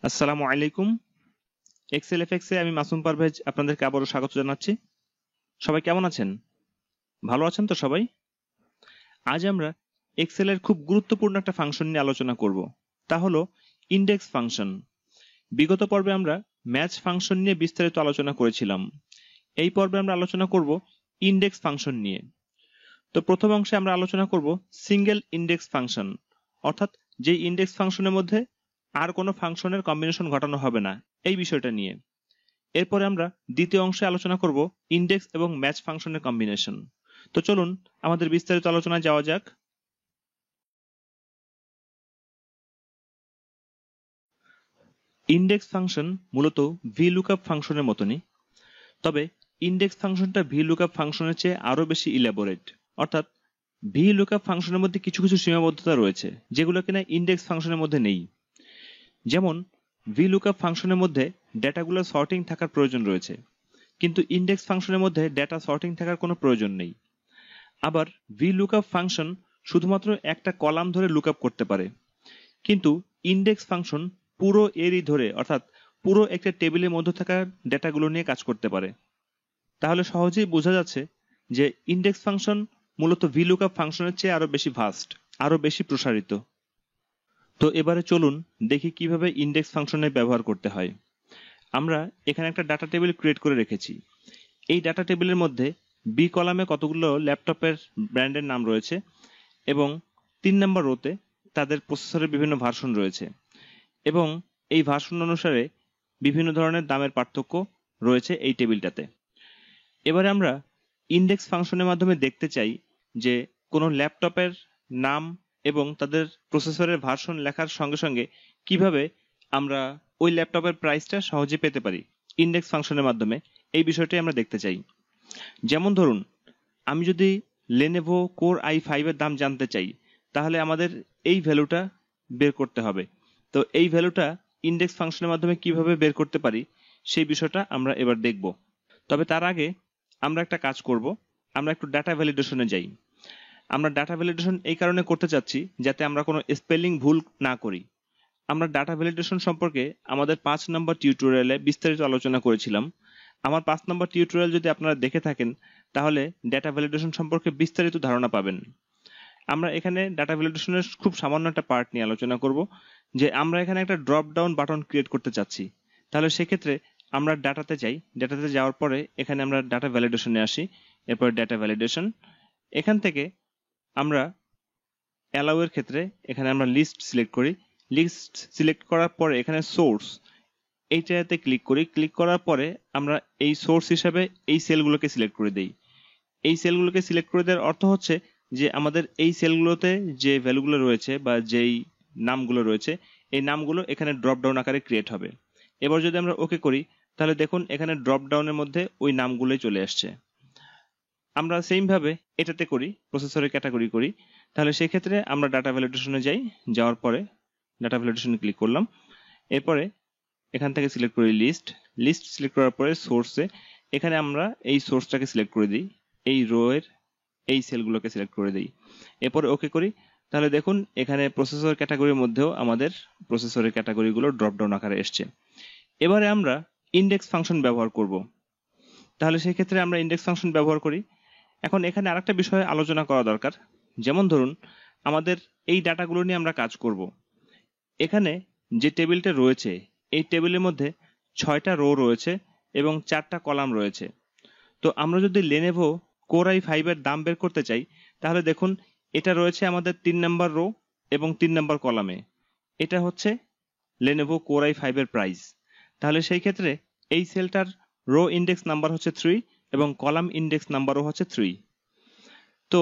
আসসালামু আলাইকুম। Excel FX এ আমি মাসুম পারভেজ আপনাদেরকে আবারও স্বাগত জানাচ্ছি। সবাই কেমন আছেন? ভালো আছেন তো সবাই? আজ আমরা এক্সেল এর খুব গুরুত্বপূর্ণ একটা ফাংশন নিয়ে আলোচনা করব। তা হলো ইনডেক্স ফাংশন। বিগত পর্বে আমরা ম্যাচ ফাংশন নিয়ে বিস্তারিত আলোচনা করেছিলাম। এই পর্বে আমরা আলোচনা করব ইনডেক্স ফাংশন নিয়ে। তো প্রথম অংশে আমরা আলোচনা করব সিঙ্গেল ইনডেক্স ফাংশন, অর্থাৎ যে ইনডেক্স ফাংশনের মধ্যে আর কোনো ফাংশনের কম্বিনেশন ঘটানো হবে না, এই বিষয়টা নিয়ে। এরপরে আমরা দ্বিতীয় অংশে আলোচনা করব ইনডেক্স এবং ম্যাচ ফাংশনের কম্বিনেশন। তো চলুন আমাদের বিস্তারিত আলোচনায় যাওয়া যাক। ইনডেক্স ফাংশন মূলত ভিলুকআপ ফাংশনের মতনই, তবে ইনডেক্স ফাংশনটা ভিলুকআপ ফাংশনের চেয়ে আরো বেশি ইলাবোরেট। অর্থাৎ ভিলুকআপ ফাংশনের মধ্যে কিছু কিছু সীমাবদ্ধতা রয়েছে যেগুলো কিনা ইনডেক্স ফাংশনের মধ্যে নেই। যেমন ভিলুকআপ ফাংশনের মধ্যে ডেটাগুলো সর্টিং থাকার প্রয়োজন রয়েছে, কিন্তু ইনডেক্স ফাংশনের মধ্যে ডেটা সর্টিং থাকার কোনো প্রয়োজন নেই। আবার ভিলুকআপ ফাংশন শুধুমাত্র একটা কলাম ধরে লুকআপ করতে পারে, কিন্তু ইনডেক্স ফাংশন পুরো এরই ধরে, অর্থাৎ পুরো একটা টেবিলের মধ্যে থাকা ডেটাগুলো নিয়ে কাজ করতে পারে। তাহলে সহজেই বোঝা যাচ্ছে যে ইনডেক্স ফাংশন মূলত ভিলুকআপ ফাংশনের চেয়ে আরো বেশি ভাস্ট, আরো বেশি প্রসারিত। তো এবারে চলুন দেখি কিভাবে ইনডেক্স ফাংশনের ব্যবহার করতে হয়। আমরা এখানে একটা ডাটা টেবিল ক্রিয়েট করে রেখেছি। এই ডাটা টেবিলের মধ্যে বি কলামে কতগুলো ল্যাপটপের ব্র্যান্ডের নাম রয়েছে এবং 3 নম্বর রোতে তাদের প্রসেসরের বিভিন্ন ভার্সন রয়েছে, এবং এই ভার্সন অনুসারে বিভিন্ন ধরনের দামের পার্থক্য রয়েছে এই টেবিলটাতে। এবারে আমরা ইনডেক্স ফাংশনের মাধ্যমে দেখতে চাই যে কোনো ল্যাপটপের নাম এবং তাদের প্রসেসরের ভার্সন লেখার সঙ্গে সঙ্গে কিভাবে আমরা ওই ল্যাপটপের প্রাইসটা সহজে পেতে পারি ইনডেক্স ফাংশনের মাধ্যমে, এই বিষয়টাই আমরা দেখতে চাই। যেমন ধরুন, আমি যদি লেনোভো কোর i5 এর দাম জানতে চাই, তাহলে আমাদের এই ভ্যালুটা বের করতে হবে। তো এই ভ্যালুটা ইনডেক্স ফাংশনের মাধ্যমে কিভাবে বের করতে পারি সেই বিষয়টা আমরা এবার দেখব। তবে তার আগে আমরা একটা কাজ করব, আমরা একটু ডাটা ভ্যালিডেশনে যাই। আমরা ডাটা ভ্যালিডেশন এই কারণে করতে চাচ্ছি যাতে আমরা কোনো স্পেলিং ভুল না করি। আমরা ডাটা ভ্যালিডেশন সম্পর্কে আমাদের 5 নম্বর টিউটোরিয়ালে বিস্তারিত আলোচনা করেছিলাম। আমার 5 নম্বর টিউটোরিয়াল যদি আপনারা দেখে থাকেন তাহলে ডাটা ভ্যালিডেশন সম্পর্কে বিস্তারিত ধারণা পাবেন। আমরা এখানে ডাটা ভ্যালিডেশনের খুব সামান্য একটা পার্ট নিয়ে আলোচনা করব, যে আমরা এখানে একটা ড্রপ ডাউন বাটন ক্রিয়েট করতে চাচ্ছি। তাহলে সেক্ষেত্রে আমরা ডাটাতে যাই, ডাটাতে যাওয়ার পরে এখানে আমরা ডাটা ভ্যালিডেশনে আসি, এরপর ডাটা ভ্যালিডেশন। এখান থেকে আমরা অ্যালাউ এর ক্ষেত্রে এখানে আমরা লিস্ট সিলেক্ট করি। লিস্ট সিলেক্ট করার পরে এখানে সোর্স এইটাতে ক্লিক করি। ক্লিক করার পরে আমরা এই সোর্স হিসাবে এই সেলগুলোকে সিলেক্ট করে দেই। এই সেলগুলোকে সিলেক্ট করে দেওয়ার অর্থ হচ্ছে যে আমাদের এই সেলগুলোতে যে ভ্যালুগুলো রয়েছে বা যেই নামগুলো রয়েছে, এই নামগুলো এখানে ড্রপ ডাউন আকারে ক্রিয়েট হবে। এবার যদি আমরা ওকে করি তাহলে দেখুন এখানে ড্রপ ডাউনের মধ্যে ওই নামগুলোই চলে আসছে। আমরা সেম ভাবে এটাতে করি, প্রসেসরের ক্যাটাগরি করি। তাহলে সেক্ষেত্রে আমরা ডাটা ভ্যালিডেশনে যাই, যাওয়ার পরে ডাটা ভ্যালিডেশনে ক্লিক করলাম। এরপরে এখান থেকে সিলেক্ট করি লিস্ট। লিস্ট সিলেক্ট করার পরে সোর্সে এখানে আমরা এই সোর্সটাকে সিলেক্ট করে দিই, এই রো এর এই সেলগুলোকে সিলেক্ট করে দিই। এরপরে ওকে করি। তাহলে দেখুন এখানে প্রসেসর ক্যাটাগরির মধ্যেও আমাদের প্রসেসরের ক্যাটাগরিগুলো ড্রপ ডাউন আকারে এসছে। এবারে আমরা ইনডেক্স ফাংশন ব্যবহার করব। তাহলে সেই ক্ষেত্রে আমরা ইনডেক্স ফাংশন ব্যবহার করি। এখন এখানে আরেকটা বিষয় আলোচনা করা দরকার। যেমন ধরুন, আমাদের এই ডাটাগুলো নিয়ে আমরা কাজ করব। এখানে যে টেবিলটা রয়েছে এই টেবিলের মধ্যে 6টা রো রয়েছে এবং 4টা কলাম রয়েছে। তো আমরা যদি লেনোভো কোর i5 এর দাম বের করতে চাই তাহলে দেখুন এটা রয়েছে আমাদের 3 নম্বর রো এবং 3 নম্বর কলামে। এটা হচ্ছে লেনোভো কোর i5 এর প্রাইস। তাহলে সেই ক্ষেত্রে এই সেলটার রো ইন্ডেক্স নাম্বার হচ্ছে 3 এবং কলাম ইন্ডেক্স নাম্বারও হচ্ছে 3। তো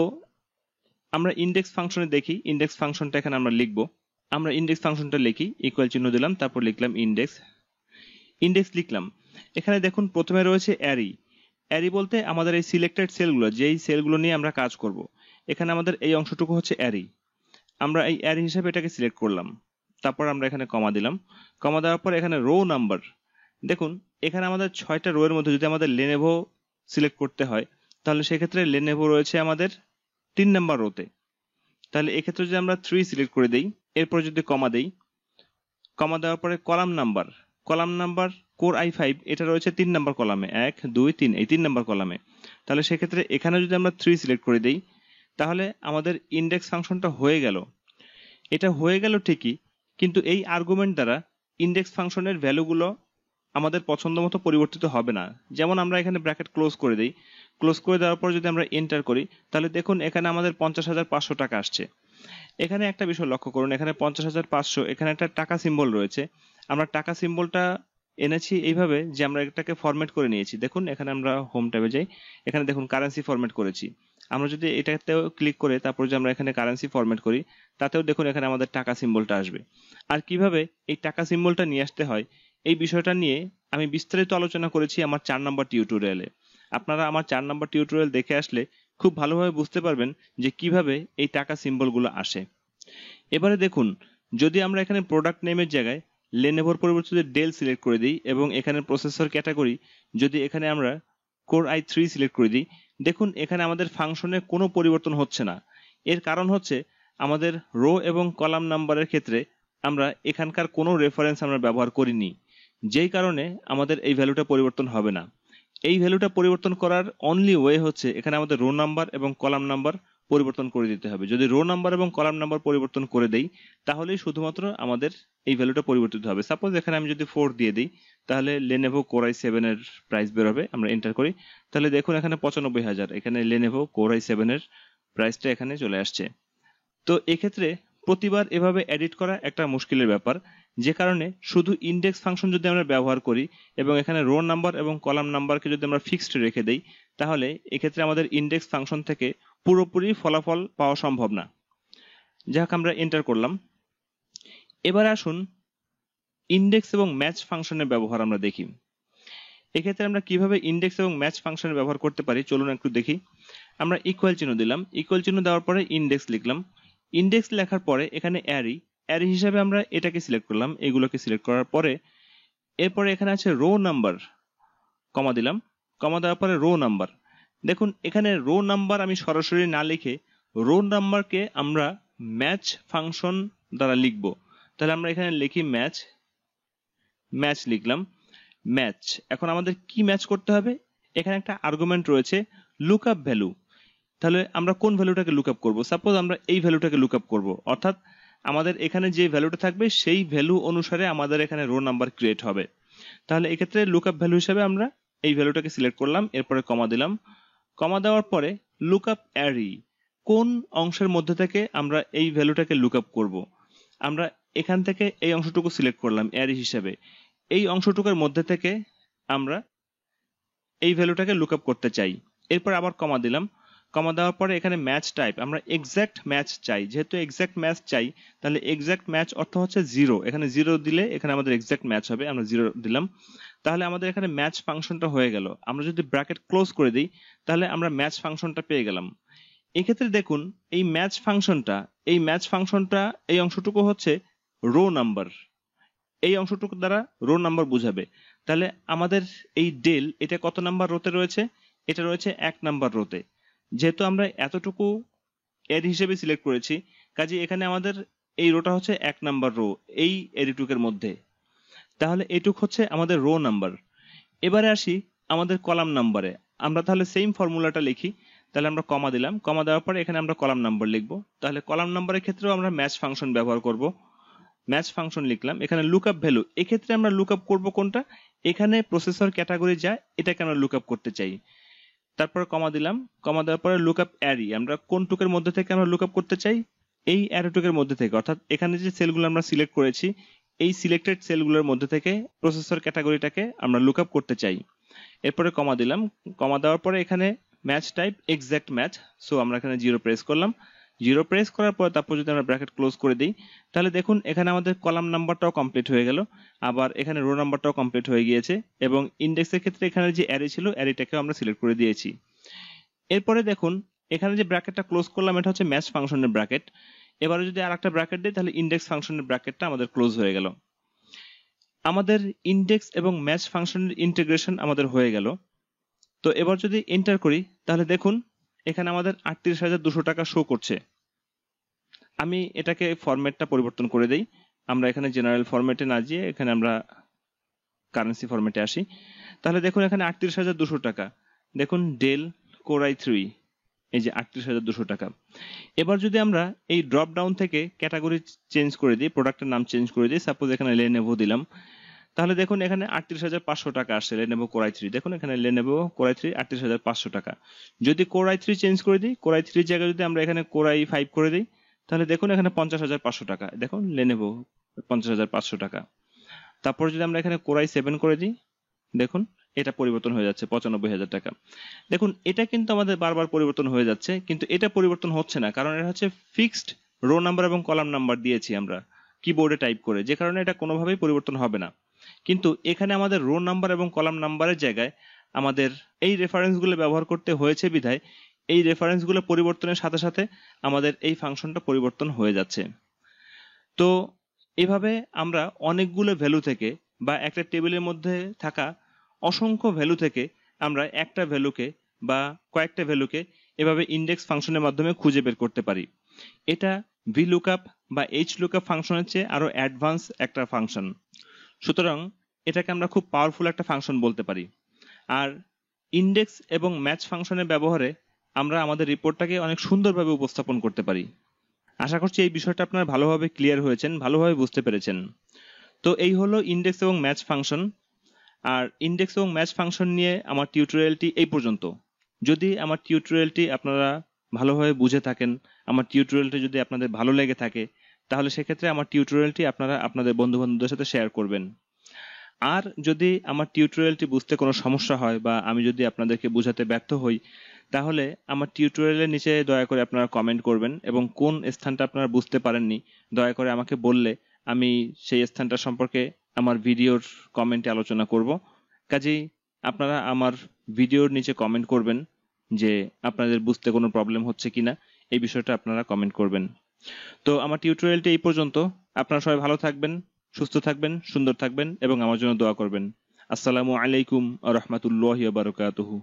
আমরা ইনডেক্স ফাংশনে দেখি, ইনডেক্স ফাংশনটা এখানে আমরা লিখব। আমরা ইনডেক্স ফাংশনটা লিখি, ইকুয়াল চিহ্ন দিলাম, তারপর লিখলাম ইনডেক্স। ইনডেক্স লিখলাম। এখানে দেখুন প্রথমে রয়েছে অ্যারি। অ্যারি বলতে আমাদের এই সিলেক্টেড সেলগুলো, যেই সেলগুলো নিয়ে আমরা কাজ করব, এখানে আমাদের এই অংশটুকু হচ্ছে অ্যারি। আমরা এই অ্যারি হিসাবে এটাকে সিলেক্ট করলাম। তারপর আমরা এখানে কমা দিলাম। কমা দেওয়ার পর এখানে রো নাম্বার। দেখুন এখানে আমাদের 6টা রো এর মধ্যে যদি আমাদের লেনোভো সিলেক্ট করতে হয় তাহলে সেক্ষেত্রে লেনোভো রয়েছে আমাদের 3 নম্বর রোতে। তাহলে এক্ষেত্রে যদি আমরা 3 সিলেক্ট করে দেই, এরপর যদি কমা দেই, কমা দেওয়ার পরে কলাম নাম্বার কোর i5 এটা রয়েছে 3 নাম্বার কলামে, 1 2 3, এই 3 নাম্বার কলামে। তাহলে সেক্ষেত্রে এখানে যদি আমরা 3 সিলেক্ট করে দিই তাহলে আমাদের ইন্ডেক্স ফাংশনটা হয়ে গেল। এটা হয়ে গেল ঠিকই, কিন্তু এই আর্গুমেন্ট দ্বারা ইন্ডেক্স ফাংশনের ভ্যালুগুলো আমাদের পছন্দ মতো পরিবর্তিত হবে না। যেমন আমরা এখানে ব্র্যাকেট ক্লোজ করে দিই, ক্লোজ করে দেওয়ার পর যদি আমরা এন্টার করি তাহলে দেখুন এখানে আমাদের 50,500 টাকা আসছে। এখানে একটা বিষয় লক্ষ্য করুন, এখানে 50,500, এখানে একটা টাকা সিম্বল রয়েছে। আমরা টাকা সিম্বলটা এনেছি এইভাবে যে আমরা এটাকে ফরম্যাট করে নিয়েছি। দেখুন এখানে আমরা হোম ট্যাবে যাই, এখানে দেখুন কারেন্সি ফরম্যাট করেছি। আমরা যদি এটাতেও ক্লিক করে তারপর যে আমরা এখানে কারেন্সি ফরম্যাট করি তাতেও দেখুন এখানে আমাদের টাকা সিম্বলটা আসবে। আর কিভাবে এই টাকা সিম্বলটা নিয়ে আসতে হয় এই বিষয়টা নিয়ে আমি বিস্তারিত আলোচনা করেছি আমার 4 নম্বর টিউটোরিয়ালে। আপনারা আমার 4 নম্বর টিউটোরিয়াল দেখে আসলে খুব ভালোভাবে বুঝতে পারবেন যে কিভাবে এই টাকা সিম্বলগুলো আসে। এবারে দেখুন, যদি আমরা এখানে প্রোডাক্ট নেমের জায়গায় লেনোভোর পরিবর্তে ডেল সিলেক্ট করে দিই এবং এখানে প্রসেসর ক্যাটাগরি যদি এখানে আমরা কোর i3 সিলেক্ট করে দিই, দেখুন এখানে আমাদের ফাংশনে কোনো পরিবর্তন হচ্ছে না। এর কারণ হচ্ছে আমাদের রো এবং কলাম নাম্বারের ক্ষেত্রে আমরা এখানকার কোনো রেফারেন্স আমরা ব্যবহার করিনি, যেই কারণে আমাদের এই ভ্যালুটা পরিবর্তন হবে না। এই ভ্যালুটা পরিবর্তন করার অনলি ওয়ে হচ্ছে এখানে আমাদের রো নাম্বার এবং কলাম নাম্বার পরিবর্তন করে দিতে হবে। যদি রো নাম্বার এবং কলাম নাম্বার পরিবর্তন করে দেই তাহলেই শুধুমাত্র আমাদের এই ভ্যালুটা পরিবর্তিত হবে। সাপোজ এখানে আমি যদি 4 দিয়ে দিই তাহলে লেনোভো কোর i7 এর প্রাইস বের হবে। আমরা এন্টার করি তাহলে দেখুন এখানে 95,000, এখানে লেনোভো কোর i7 এর প্রাইসটা এখানে চলে আসছে। তো এক্ষেত্রে প্রতিবার এভাবে এডিট করা একটা মুশকিলের ব্যাপার, যে কারণে শুধু ইন্ডেক্স ফাংশন যদি আমরা ব্যবহার করি এবং এখানে রো নাম্বার এবং কলাম নাম্বারকে যদি আমরা ফিক্সড রেখে দেই তাহলে এক্ষেত্রে আমাদের ইন্ডেক্স ফাংশন থেকে পুরোপুরি ফলাফল পাওয়া সম্ভব না। যাক, আমরা এন্টার করলাম। এবার আসুন ইন্ডেক্স এবং ম্যাচ ফাংশনের ব্যবহার আমরা দেখি। এক্ষেত্রে আমরা কিভাবে ইন্ডেক্স এবং ম্যাচ ফাংশনের ব্যবহার করতে পারি চলুন একটু দেখি। আমরা ইকুয়াল চিহ্ন দিলাম, ইকুয়াল চিহ্ন দেওয়ার পরে ইন্ডেক্স লিখলাম। ইন্ডেক্স লেখার পরে এখানে অ্যারি হিসাবে আমরা এটাকে সিলেক্ট করলাম, এগুলোকে সিলেক্ট করার পরে এরপরে এখানে আছে রো নাম্বার, কমা দিলাম, কমা দেওয়ার পরে রো নাম্বার। দেখুন এখানে রো নাম্বার আমি সরাসরি না লিখে রো নাম্বারকে আমরা ম্যাচ ফাংশন দ্বারা লিখব। তাহলে আমরা এখানে লিখি ম্যাচ লিখলাম, ম্যাচ। এখন আমাদের কি ম্যাচ করতে হবে, এখানে একটা আর্গুমেন্ট রয়েছে লুকআপ ভ্যালু। তাহলে আমরা কোন ভ্যালুটাকে লুকআপ করব? সাপোজ আমরা এই ভ্যালুটাকে লুকআপ করব, অর্থাৎ আমাদের এখানে যে ভ্যালুটা থাকবে সেই ভ্যালু অনুসারে আমাদের এখানে রো নাম্বার ক্রিয়েট হবে। তাহলে এক্ষেত্রে লুকআপ ভ্যালু হিসেবে আমরা এই ভ্যালুটাকে সিলেক্ট করলাম, এরপরে কমা দিলাম। কমা দেওয়ার পরে লুকআপ অ্যারি, কোন অংশের মধ্যে থেকে আমরা এই ভ্যালুটাকে লুকআপ করব? আমরা এখান থেকে এই অংশটুকু সিলেক্ট করলাম অ্যারি হিসেবে। এই অংশটুকুর মধ্যে থেকে আমরা এই ভ্যালুটাকে লুকআপ করতে চাই। এরপর আবার কমা দিলাম, কমা দেওয়ার পরে এখানে ম্যাচ টাইপ, আমরা এক্সাক্ট ম্যাচ চাই। যেহেতু এক্সাক্ট ম্যাচ চাই তাহলে এক্সাক্ট ম্যাচ অর্থ হচ্ছে 0, এখানে 0 দিলে এখানে আমাদের এক্সাক্ট ম্যাচ হবে, আমরা 0 দিলাম। তাহলে আমাদের এখানে ম্যাচ ফাংশনটা হয়ে গেল। আমরা যদি ব্র্যাকেট ক্লোজ করে দিই তাহলে আমরা ম্যাচ ফাংশনটা পেয়ে গেলাম। এক্ষেত্রে দেখুন এই ম্যাচ ফাংশনটা এই অংশটুকু হচ্ছে রো নাম্বার, এই অংশটুকু দ্বারা রো নাম্বার বুঝাবে। তাহলে আমাদের এই ডেল এটা কত নাম্বার রোতে রয়েছে? এটা রয়েছে 1 নাম্বার রোতে। যেহেতু আমরা এতটুকু এর হিসেবে সিলেক্ট করেছি কাজে এখানে আমাদের এই রোটা হচ্ছে 1 নাম্বার রো এই এরিটুকের মধ্যে। তাহলে এইটুক হচ্ছে আমাদের রো নাম্বার। এবারে আসি আমাদের কলাম নাম্বারে। আমরা তাহলে সেম ফর্মুলাটা লিখি। তাহলে আমরা কমা দিলাম, কমা দেওয়ার পরে এখানে আমরা কলাম নাম্বার লিখবো। তাহলে কলাম নাম্বারের ক্ষেত্রেও আমরা ম্যাচ ফাংশন ব্যবহার করব। ম্যাচ ফাংশন লিখলাম, এখানে লুকআপ ভ্যালু, এক্ষেত্রে আমরা লুকআপ করব কোনটা? এখানে প্রসেসর ক্যাটাগরি যায় এটাকে আমরা লুকআপ করতে চাই। তারপর কমা দিলাম, কমা দেওয়ার পরে লুকআপ অ্যারি, আমরা কোন টুকের মধ্যে থেকে আমরা লুকআপ করতে চাই? এই অ্যারো টুকের মধ্যে থেকে, অর্থাৎ এখানে যে সেলগুলো আমরা সিলেক্ট করেছি এই সিলেক্টেড সেলগুলোর মধ্যে থেকে প্রসেসর ক্যাটাগরিটাকে আমরা লুকআপ করতে চাই। এরপরে কমা দিলাম, কমা দেওয়ার পরে এখানে match type exact match, so আমরা এখানে 0 প্রেস করলাম। 0 প্রেস করার পর তারপর যদি আমরা ব্র্যাকেট ক্লোজ করে দিই তাহলে দেখুন এখানে আমাদের কলাম নাম্বারটাও কমপ্লিট হয়ে গেল, আবার এখানে রো নাম্বারটাও কমপ্লিট হয়ে গিয়েছে এবং ইন্ডেক্সের ক্ষেত্রে এখানে যে অ্যারে ছিল অ্যারেটাকেও আমরা সিলেক্ট করে দিয়েছি। এরপরে দেখুন এখানে যে ব্র্যাকেটটা ক্লোজ করলাম এটা হচ্ছে ম্যাচ ফাংশনের ব্র্যাকেট। এবারে যদি আরেকটা ব্র্যাকেট দিই তাহলে ইন্ডেক্স ফাংশনের ব্র্যাকেটটা আমাদের ক্লোজ হয়ে গেল। আমাদের ইন্ডেক্স এবং ম্যাচ ফাংশনের ইন্টিগ্রেশন আমাদের হয়ে গেল। তো এবার যদি এন্টার করি তাহলে দেখুন এখানে আমাদের 38,200 টাকা শো করছে। আমি এটাকে ফরম্যাটটা পরিবর্তন করে দেই, আমরা এখানে জেনারেল ফরম্যাটে না গিয়ে এখানে আমরা কারেন্সি ফরম্যাটে আসি, তাহলে দেখুন এখানে ৩৮,২০০ টাকা। দেখুন ডেল কোর i3, এই যে ৩৮,২০০ টাকা। এবার যদি আমরা এই ড্রপ ডাউন থেকে ক্যাটাগরি চেঞ্জ করে দিই, প্রোডাক্টের নাম চেঞ্জ করে দিই, সাপোজ এখানে লেনোভো দিলাম, তাহলে দেখুন এখানে ৩৮,৫০০ টাকা আসছে লেনোভো কোর i3। দেখুন এখানে লেনোভো কোর i3 ৩৮,৫০০ টাকা। যদি কোর i3 চেঞ্জ করে দিই, কোর i3 এর জায়গায় যদি আমরা এখানে কোর i5 করে দিই, তাহলে দেখুন এখানে ৫০,৫০০ টাকা। দেখুন লেনোভো ৫০,৫০০ টাকা। তারপর যদি আমরা এখানে কোর i7 করে দিই, দেখুন এটা পরিবর্তন হয়ে যাচ্ছে ৯৫,০০০ টাকা। দেখুন এটা কিন্তু আমাদের বারবার পরিবর্তন হয়ে যাচ্ছে, কিন্তু এটা পরিবর্তন হচ্ছে না, কারণ এটা হচ্ছে ফিক্সড রো নাম্বার এবং কলাম নাম্বার দিয়েছি আমরা কিবোর্ডে টাইপ করে, যে কারণে এটা কোনোভাবেই পরিবর্তন হবে না। কিন্তু এখানে আমাদের রো নাম্বার এবং কলাম নাম্বারের জায়গায় আমাদের এই রেফারেন্সগুলো ব্যবহার করতে হয়েছে বিধায় এই রেফারেন্সগুলো পরিবর্তনের সাথে সাথে আমাদের এই ফাংশনটা পরিবর্তন হয়ে যাচ্ছে। তো এভাবে আমরা অনেকগুলো ভ্যালু থেকে বা একটা টেবিলের মধ্যে থাকা অসংখ্য ভ্যালু থেকে আমরা একটা ভ্যালুকে বা কয়েকটা ভ্যালুকে এভাবে ইন্ডেক্স ফাংশনের মাধ্যমে খুঁজে বের করতে পারি। এটা VLOOKUP বা HLOOKUP ফাংশনের চেয়ে আরো অ্যাডভান্স একটা ফাংশন, সুতরাং এটাকে আমরা খুব পাওয়ারফুল একটা ফাংশন বলতে পারি। আর ইন্ডেক্স এবং ম্যাচ ফাংশনের ব্যবহারে আমরা আমাদের রিপোর্টটাকে অনেক সুন্দরভাবে উপস্থাপন করতে পারি। আশা করছি এই বিষয়টা আপনারা ভালোভাবে ক্লিয়ার হয়েছেন, ভালোভাবে বুঝতে পেরেছেন। তো এই হলো ইন্ডেক্স এবং ম্যাচ ফাংশন। আর ইন্ডেক্স এবং ম্যাচ ফাংশন নিয়ে আমার টিউটোরিয়ালটি এই পর্যন্ত। যদি আমার টিউটোরিয়ালটি আপনারা ভালোভাবে বুঝে থাকেন, আমার টিউটোরিয়ালটি যদি আপনাদের ভালো লেগে থাকে, তাহলে সেক্ষেত্রে আমার টিউটোরিয়ালটি আপনারা আপনাদের বন্ধু বান্ধবদের সাথে শেয়ার করবেন। আর যদি আমার টিউটোরিয়ালটি বুঝতে কোনো সমস্যা হয় বা আমি যদি আপনাদেরকে বোঝাতে ব্যর্থ হই, তাহলে আমার টিউটোরিয়ালের নিচে দয়া করে আপনারা কমেন্ট করবেন এবং কোন স্থানটা আপনারা বুঝতে পারেননি দয়া করে আমাকে বললে আমি সেই স্থানটা সম্পর্কে আমার ভিডিওর কমেন্টে আলোচনা করব। কাজেই আপনারা আমার ভিডিওর নিচে কমেন্ট করবেন যে আপনাদের বুঝতে কোনো প্রবলেম হচ্ছে কিনা, এই বিষয়টা আপনারা কমেন্ট করবেন। তো আমার টিউটোরিয়ালটি এই পর্যন্ত। আপনারা সবাই ভালো থাকবেন, সুস্থ থাকবেন, সুন্দর থাকবেন এবং আমার জন্য দোয়া করবেন। আসসালামু আলাইকুম ওয়া রাহমাতুল্লাহি ওয়া বারাকাতুহু।